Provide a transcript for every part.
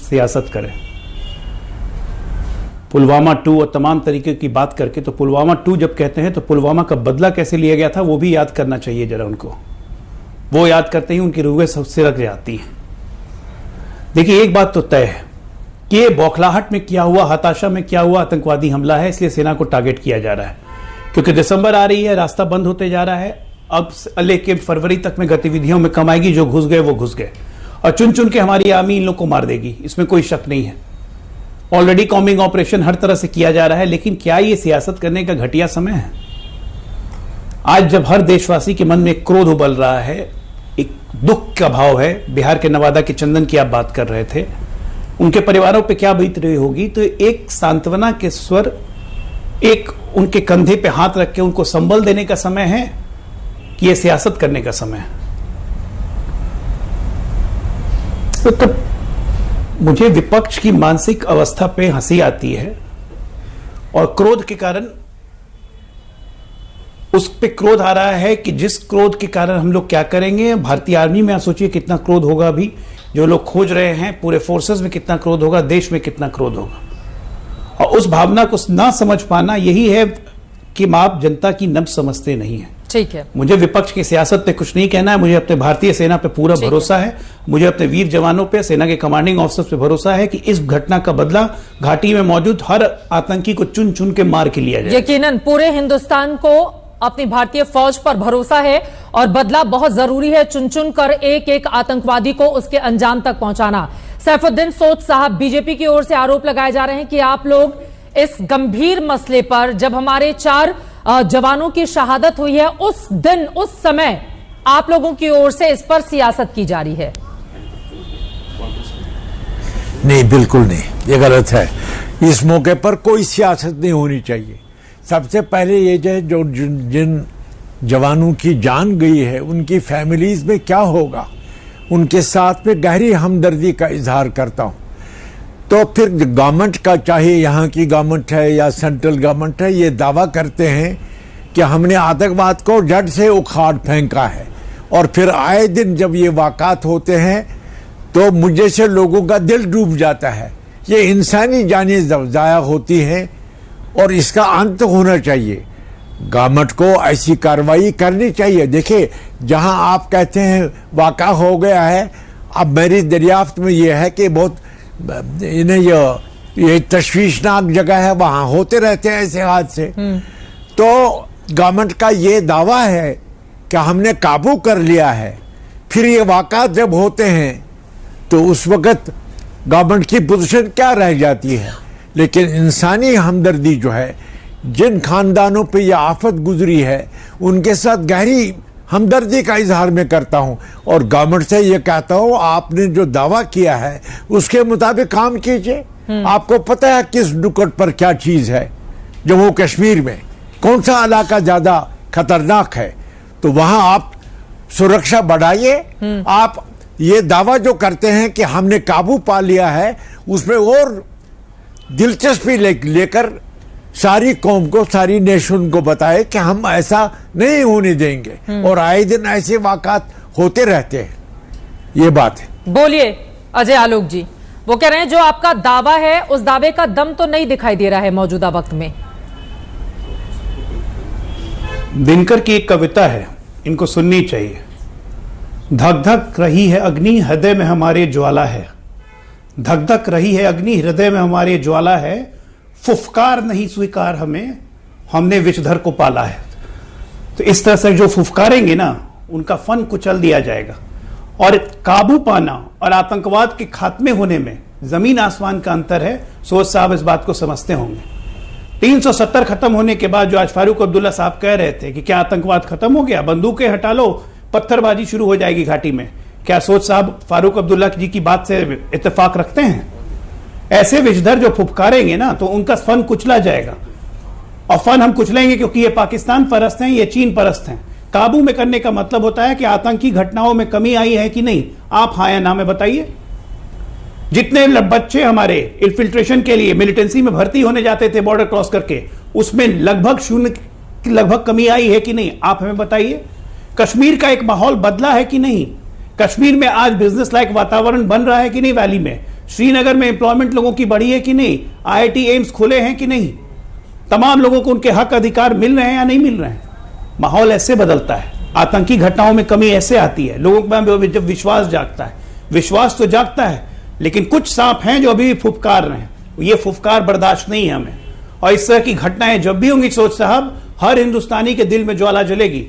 सियासत करें। पुलवामा 2 और तमाम तरीके की बात करके, तो पुलवामा 2 जब कहते हैं तो पुलवामा का बदला कैसे लिया गया था वो भी याद करना चाहिए जरा उनको। वो याद करते ही उनकी रूहें सिरक जाती हैं। देखिए, एक बात तो तय है कि ये बौखलाहट में किया हुआ, हताशा में किया हुआ आतंकवादी हमला है, इसलिए सेना को टारगेट किया जा रहा है। क्योंकि दिसंबर आ रही है, रास्ता बंद होते जा रहा है, अब लेके फरवरी तक में गतिविधियों में कम आएगी। जो घुस गए वो घुस गए, और चुन चुन के हमारी आर्मी इन लोग को मार देगी, इसमें कोई शक नहीं है। ऑलरेडी कॉम्बिंग ऑपरेशन हर तरह से किया जा रहा है, लेकिन क्या ये सियासत करने का घटिया समय है? आज जब हर देशवासी के मन में क्रोध उबल रहा है, एक दुख का भाव है। बिहार के नवादा के चंदन की आप बात कर रहे थे, उनके परिवारों पे क्या बीत रही होगी, तो एक सांत्वना के स्वर, एक उनके कंधे पे हाथ रख के उनको संबल देने का समय है कि यह सियासत करने का समय है? तो मुझे विपक्ष की मानसिक अवस्था पे हंसी आती है, और क्रोध के कारण, उस पे क्रोध आ रहा है कि जिस क्रोध के कारण हम लोग क्या करेंगे। भारतीय आर्मी में आप सोचिए कितना क्रोध होगा, अभी जो लोग खोज रहे हैं, पूरे फोर्सेस में कितना क्रोध होगा, देश में कितना क्रोध होगा। और उस भावना को ना समझ पाना यही है कि आप जनता की नब्ज समझते नहीं है। ठीक है, मुझे विपक्ष की सियासत पे कुछ नहीं कहना है। मुझे अपने भारतीय सेना पे पूरा भरोसा है। मुझे अपने वीर जवानों पे, सेना के कमांडिंग ऑफिसर्स पे भरोसा है कि इस घटना का बदला घाटी में मौजूद हर आतंकी को चुन चुन के मार के लिया जाए। यकीनन पूरे हिंदुस्तान को अपनी भारतीय फौज पर भरोसा है, और बदला बहुत जरूरी है। चुन चुन कर एक एक आतंकवादी को उसके अंजाम तक पहुंचाना। सैफुद्दीन सोज साहब, बीजेपी की ओर से आरोप लगाए जा रहे हैं कि आप लोग इस गंभीर मसले पर, जब हमारे 4 जवानों की शहादत हुई है, उस दिन, उस समय आप लोगों की ओर से इस पर सियासत की जा रही है। नहीं, बिल्कुल नहीं, ये गलत है। इस मौके पर कोई सियासत नहीं होनी चाहिए। सबसे पहले ये जो जिन जवानों की जान गई है, उनकी फैमिलीज में क्या होगा, उनके साथ में गहरी हमदर्दी का इजहार करता हूं। तो फिर गवर्नमेंट का, चाहे यहाँ की गवर्नमेंट है या सेंट्रल गवर्नमेंट है, ये दावा करते हैं कि हमने आतंकवाद को जड़ से उखाड़ फेंका है, और फिर आए दिन जब ये वाक़ात होते हैं तो मुझे से लोगों का दिल डूब जाता है। ये इंसानी जानें ज़ाया होती हैं, और इसका अंत होना चाहिए। गवर्नमेंट को ऐसी कार्रवाई करनी चाहिए। देखिए, जहां आप कहते हैं वाक़ा हो गया है, अब मेरी दरियाफ्त में यह है कि बहुत इन्हें ये तशवीशनाक जगह है, वहां होते रहते हैं ऐसे हादसे। तो गवर्नमेंट का ये दावा है कि हमने काबू कर लिया है, फिर ये वाक़ात जब होते हैं तो उस वक़्त गवर्नमेंट की पोजीशन क्या रह जाती है। लेकिन इंसानी हमदर्दी जो है, जिन खानदानों पे यह आफत गुजरी है, उनके साथ गहरी हमदर्दी का इजहार मैं करता हूं, और गवर्नमेंट से ये कहता हूं, आपने जो दावा किया है उसके मुताबिक काम कीजिए। आपको पता है किस नुकड़ पर क्या चीज है। जम्मू कश्मीर में कौन सा इलाका ज्यादा खतरनाक है, तो वहां आप सुरक्षा बढ़ाइए। आप ये दावा जो करते हैं कि हमने काबू पा लिया है, उसमें और दिलचस्पी लेकर सारी कौम को, सारी नेशन को बताए कि हम ऐसा नहीं होने देंगे, और आए दिन ऐसे वाक़ात होते रहते हैं। ये बात है। बोलिए अजय आलोक जी। वो कह रहे हैं जो आपका दावा है, उस दावे का दम तो नहीं दिखाई दे रहा है मौजूदा वक्त में। दिनकर की एक कविता है, इनको सुननी चाहिए। धक धक रही है अग्नि, हृदय में हमारे ज्वाला है। धक धक रही है अग्नि, हृदय में हमारे ज्वाला है। फुफकार नहीं स्वीकार हमें, हमने विषधर को पाला है। तो इस तरह से जो फुफकारेंगे ना, उनका फन कुचल दिया जाएगा। और काबू पाना और आतंकवाद के खात्मे होने में जमीन आसमान का अंतर है। सोच साहब इस बात को समझते होंगे। 370 खत्म होने के बाद जो आज फारूक अब्दुल्ला साहब कह रहे थे कि क्या आतंकवाद खत्म हो गया, बंदूकें हटा लो, पत्थरबाजी शुरू हो जाएगी घाटी में, क्या सोच साहब फारूक अब्दुल्ला जी की बात से इत्तेफाक रखते हैं? ऐसे विषधर जो फुफकारेंगे ना, तो उनका फन कुचला जाएगा। और फन हम कुचलेंगे क्योंकि ये पाकिस्तान परस्त हैं, ये चीन परस्त हैं। काबू में करने का मतलब होता है कि आतंकी घटनाओं में कमी आई है कि नहीं। आप हाँ या ना में बताइए। जितने बच्चे हमारे इन्फिल्ट्रेशन के लिए मिलिटेंसी में भर्ती होने जाते थे बॉर्डर क्रॉस करके, उसमें लगभग कमी आई है कि नहीं, आप हमें बताइए। कश्मीर का एक माहौल बदला है कि नहीं? कश्मीर में आज बिजनेस लाइक वातावरण बन रहा है कि नहीं? वैली में श्रीनगर में एम्प्लॉयमेंट लोगों की बढ़ी है कि नहीं, IIT एम्स खुले हैं कि नहीं, तमाम लोगों को उनके हक अधिकार मिल रहे हैं या नहीं मिल रहे हैं। माहौल ऐसे बदलता है, आतंकी घटनाओं में कमी ऐसे आती है, लोगों में जब विश्वास जागता है। विश्वास तो जागता है, लेकिन कुछ सांप हैं जो अभी भी फुफकार रहे हैं। ये फुफकार बर्दाश्त नहीं है हमें, और इस तरह की घटनाएं जब भी होंगी सोच साहब, हर हिंदुस्तानी के दिल में ज्वाला जलेगी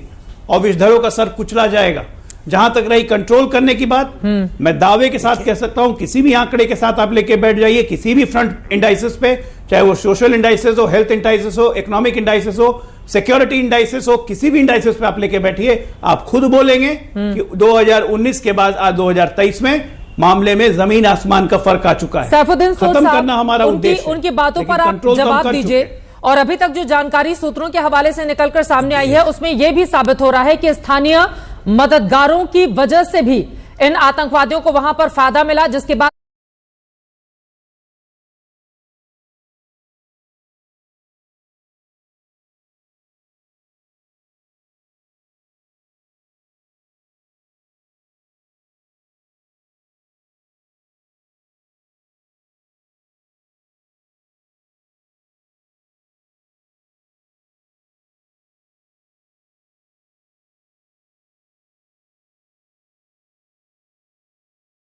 और विषधरों का सर कुचला जाएगा। जहां तक रही कंट्रोल करने की बात, मैं दावे के साथ कह सकता हूं, किसी भी आंकड़े के साथ आप लेके बैठ जाइए, किसी भी फ्रंट इंडाइसिस पे, चाहे वो सोशल इंडाइसिस हो, हेल्थ इंडाइसिस हो, इकोनॉमिक इंडाइसिस हो, सिक्योरिटी इंडाइसिस हो, किसी भी इंडाइसिस पे आप लेके बैठिए, आप खुद बोलेंगे कि 2019 के बाद आज 2023 में मामले में जमीन आसमान का फर्क आ चुका है। सैफुद्दीन सोच खत्म साहब, करना हमारा उद्देश्य, उनकी बातों पर आप कंट्रोल जवाब दीजिए। और अभी तक जो जानकारी सूत्रों के हवाले से निकलकर सामने आई है, उसमें यह भी साबित हो रहा है कि स्थानीय मददगारों की वजह से भी इन आतंकवादियों को वहां पर फायदा मिला, जिसके बाद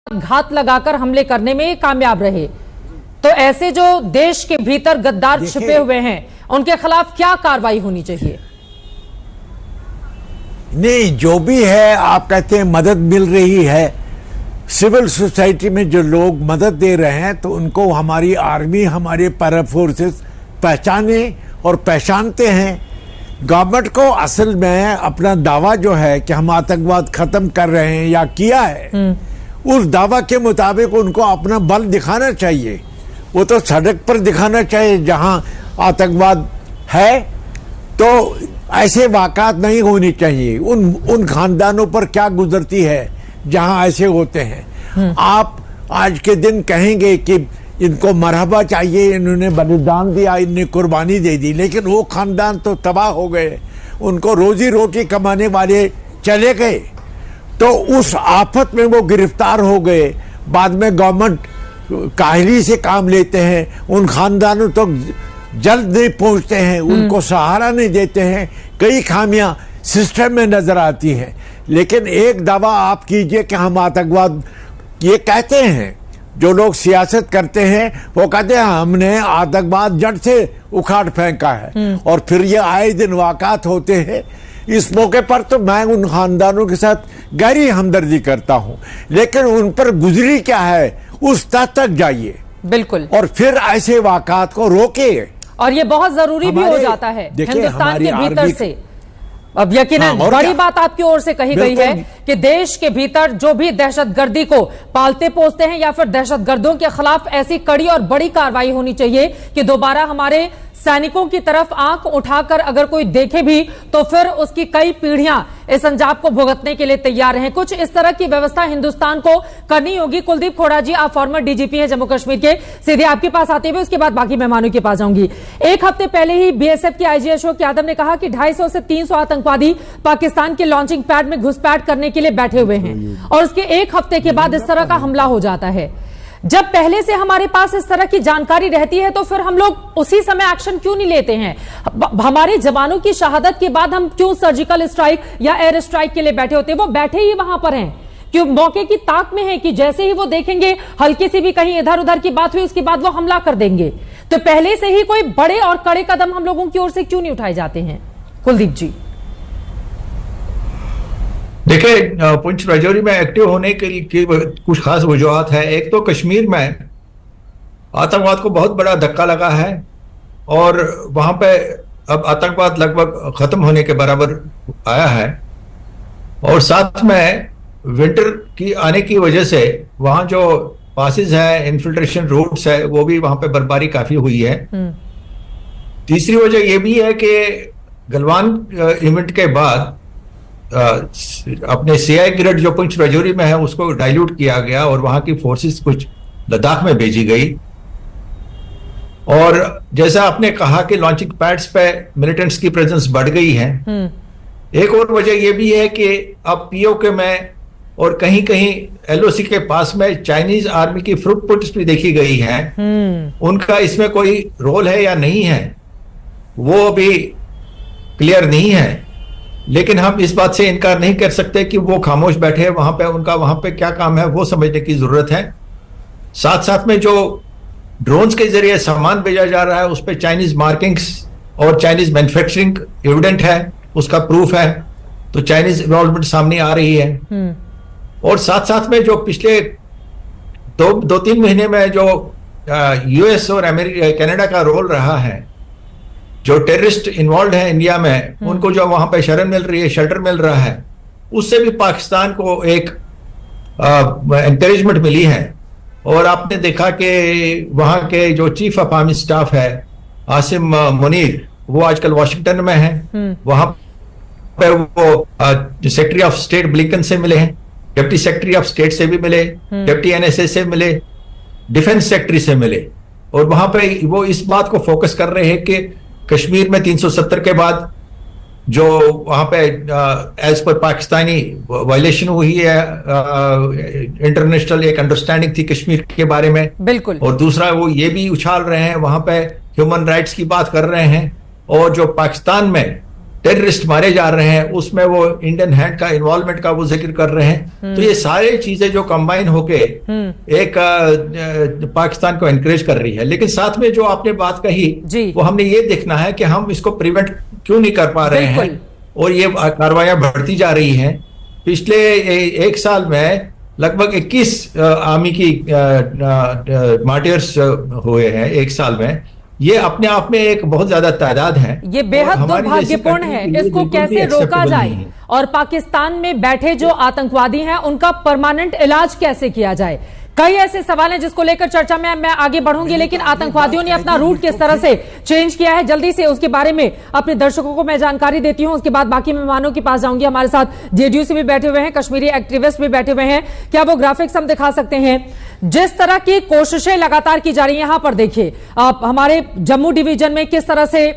घात लगाकर हमले करने में कामयाब रहे। तो ऐसे जो देश के भीतर गद्दार छिपे हुए हैं, उनके खिलाफ क्या कार्रवाई होनी चाहिए? नहीं, जो भी है, आप कहते हैं मदद मिल रही है, सिविल सोसाइटी में जो लोग मदद दे रहे हैं, तो उनको हमारी आर्मी, हमारे पैरा फोर्सेस पहचाने और पहचानते हैं। गवर्नमेंट को असल में अपना दावा जो है कि हम आतंकवाद खत्म कर रहे हैं या किया है, उस दावा के मुताबिक उनको अपना बल दिखाना चाहिए। वो तो सड़क पर दिखाना चाहिए जहां आतंकवाद है। तो ऐसे वाक़ात नहीं होनी चाहिए। उन खानदानों पर क्या गुजरती है जहां ऐसे होते हैं। आप आज के दिन कहेंगे कि इनको मरहबा चाहिए, इन्होंने बलिदान दिया, इन्हें कुर्बानी दे दी, लेकिन वो खानदान तो तबाह हो गए, उनको रोजी रोटी कमाने वाले चले गए, तो उस आफत में वो गिरफ्तार हो गए। बाद में गवर्नमेंट काहली से काम लेते हैं, उन खानदानों तक जल्द नहीं पहुंचते हैं, उनको सहारा नहीं देते हैं। कई खामियां सिस्टम में नजर आती हैं। लेकिन एक दावा आप कीजिए कि हम आतंकवाद, ये कहते हैं जो लोग सियासत करते हैं, वो कहते हैं हमने आतंकवाद जड़ से उखाड़ फेंका है, और फिर ये आए दिन वाक़ात होते हैं। इस मौके पर तो मैं उन खानदानों के साथ गहरी हमदर्दी करता हूं, लेकिन उन पर गुजरी क्या है उस तक जाइए बिल्कुल, और फिर ऐसे वाक़ात को रोके। और ये बहुत जरूरी भी हो जाता है हिंदुस्तान के भीतर से। अब यकीनन बड़ी बात आपकी ओर से कही गई है कि देश के भीतर जो भी दहशतगर्दी को पालते पोसते हैं या फिर दहशतगर्दों के खिलाफ ऐसी कड़ी और बड़ी कार्रवाई होनी चाहिए कि दोबारा हमारे सैनिकों की तरफ आंख उठाकर अगर कोई देखे भी तो फिर उसकी कई पीढ़ियां इस अंजाम को भुगतने के लिए तैयार हैं। कुछ इस तरह की व्यवस्था हिंदुस्तान को करनी होगी। कुलदीप खोड़ा जी, आप फॉर्मर डीजीपी हैं जम्मू कश्मीर के, सीधे आपके पास आते हुए उसके बाद बाकी मेहमानों के पास जाऊंगी। एक हफ्ते पहले ही बीएसएफ के आईजी अशोक यादव ने कहा कि 250 से 300 आतंकवादी पाकिस्तान के लॉन्चिंग पैड में घुसपैठ करने के लिए बैठे हुए हैं, और उसके एक हफ्ते के बाद इस तरह का हमला हो जाता है। जब पहले से हमारे पास इस तरह की जानकारी रहती है तो फिर हम लोग उसी समय एक्शन क्यों नहीं लेते हैं? हमारे जवानों की शहादत के बाद हम क्यों सर्जिकल स्ट्राइक या एयर स्ट्राइक के लिए बैठे होते हैं? वो बैठे ही वहां पर हैं, क्यों मौके की ताक में है कि जैसे ही वो देखेंगे हल्की सी भी कहीं इधर उधर की बात हुई, उसके बाद वो हमला कर देंगे। तो पहले से ही कोई बड़े और कड़े कदम हम लोगों की ओर से क्यों नहीं उठाए जाते हैं? कुलदीप जी, देखिए, पुंछ राजौरी में एक्टिव होने के लिए कुछ खास वजूहत है। एक तो कश्मीर में आतंकवाद को बहुत बड़ा धक्का लगा है और वहां पे अब आतंकवाद लगभग खत्म होने के बराबर आया है, और साथ में विंटर की आने की वजह से वहां जो पासेस है, इन्फिल्ट्रेशन रूट्स है, वो भी वहां पे बर्फबारी काफी हुई है। तीसरी वजह यह भी है कि गलवान इवेंट के बाद अपने सीआई ग्रेड जो पुंछ राजौरी में है उसको डाइल्यूट किया गया और वहां की फोर्सेस कुछ लद्दाख में भेजी गई। और जैसा आपने कहा कि लॉन्चिंग पैड्स पे मिलिटेंट्स की प्रेजेंस बढ़ गई है। एक और वजह यह भी है कि अब पीओके में और कहीं कहीं एलओसी के पास में चाइनीज आर्मी की फुटप्रिंट्स भी देखी गई हैं। उनका इसमें कोई रोल है या नहीं है वो अभी क्लियर नहीं है, लेकिन हम इस बात से इनकार नहीं कर सकते कि वो खामोश बैठे वहां पे, उनका वहां पे क्या काम है वो समझने की जरूरत है। साथ साथ में जो ड्रोन्स के जरिए सामान भेजा जा रहा है उस पर चाइनीज मार्किंग्स और चाइनीज मैन्युफैक्चरिंग एविडेंट है, उसका प्रूफ है, तो चाइनीज इन्वॉल्वमेंट सामने आ रही है। और साथ साथ में जो पिछले दो तीन महीने में जो यूएस और कनाडा का रोल रहा है, जो टेररिस्ट इन्वॉल्व है इंडिया में, उनको जो वहां पे शरण मिल रही है, शेल्टर मिल रहा है, उससे भी पाकिस्तान को एक एनकरेजमेंट मिली है। और आपने देखा कि वहां के जो चीफ ऑफ आर्मी स्टाफ है आसिम मुनीर, वो आजकल वॉशिंगटन में है, वहां पे वो सेक्रेटरी ऑफ स्टेट ब्लिंकन से मिले हैं, डिप्टी सेक्रेटरी ऑफ स्टेट से भी मिले, डिप्टी एनएसए से मिले, डिफेंस सेक्रेटरी से मिले। और वहां पे वो इस बात को फोकस कर रहे हैं कि कश्मीर में 370 के बाद जो वहां पे एज पर पाकिस्तानी वायलेशन हुई है, इंटरनेशनल एक अंडरस्टैंडिंग थी कश्मीर के बारे में, बिल्कुल। और दूसरा वो ये भी उछाल रहे हैं वहां पे ह्यूमन राइट्स की बात कर रहे हैं, और जो पाकिस्तान में टेररिस्ट मारे जा रहे हैं उसमें वो इंडियन हैंड का इन्वॉल्वमेंट का वो जिक्र कर रहे हैं। तो ये सारी चीजें जो कंबाइन होके एक पाकिस्तान को एनकरेज कर रही है। लेकिन साथ में जो आपने बात कही वो हमने ये देखना है कि हम इसको प्रिवेंट क्यों नहीं कर पा रहे हैं, और ये कार्रवाइयां बढ़ती जा रही हैं। पिछले एक साल में लगभग 21 आर्मी की मार्टियर्स हुए हैं एक साल में। ये अपने आप में एक बहुत ज्यादा तादाद है, ये बेहद दुर्भाग्यपूर्ण है। इसको कैसे रोका जाए और पाकिस्तान में बैठे जो आतंकवादी हैं उनका परमानेंट इलाज कैसे किया जाए, कई ऐसे सवाल हैं जिसको लेकर चर्चा में मैं आगे बढ़ूंगी। लेकिन आतंकवादियों ने अपना रूट किस तरह से चेंज किया है, जल्दी से उसके बारे में अपने दर्शकों को मैं जानकारी देती हूं, उसके बाद बाकी मेहमानों के पास जाऊंगी। हमारे साथ जेडीयू से भी बैठे हुए हैं, कश्मीरी एक्टिविस्ट भी बैठे हुए हैं। क्या वो ग्राफिक्स हम दिखा सकते हैं? जिस तरह की कोशिशें लगातार की जा रही है, यहां पर देखिए हमारे जम्मू डिवीजन में किस तरह से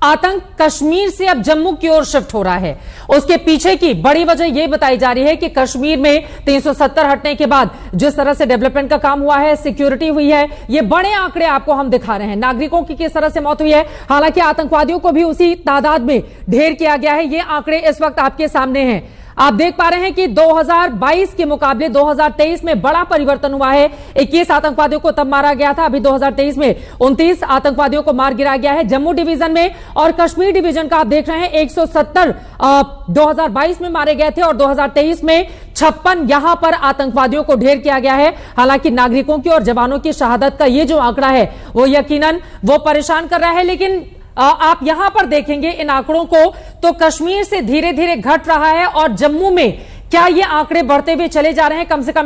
आतंक कश्मीर से अब जम्मू की ओर शिफ्ट हो रहा है। उसके पीछे की बड़ी वजह यह बताई जा रही है कि कश्मीर में 370 हटने के बाद जिस तरह से डेवलपमेंट का काम हुआ है, सिक्योरिटी हुई है, ये बड़े आंकड़े आपको हम दिखा रहे हैं। नागरिकों की किस तरह से मौत हुई है, हालांकि आतंकवादियों को भी उसी तादाद में ढेर किया गया है। ये आंकड़े इस वक्त आपके सामने हैं। आप देख पा रहे हैं कि 2022 के मुकाबले 2023 में बड़ा परिवर्तन हुआ है। 21 आतंकवादियों को तब मारा गया था, अभी 2023 में 29 आतंकवादियों को मार गिराया गया है जम्मू डिवीजन में। और कश्मीर डिवीजन का आप देख रहे हैं 170 2022 में मारे गए थे और 2023 में 56 यहां पर आतंकवादियों को ढेर किया गया है। हालांकि नागरिकों की और जवानों की शहादत का ये जो आंकड़ा है वो यकीनन वो परेशान कर रहा है। लेकिन आप यहां पर देखेंगे इन आंकड़ों को तो कश्मीर से धीरे धीरे घट रहा है और जम्मू में क्या ये आंकड़े बढ़ते हुए चले जा रहे हैं? कम से कम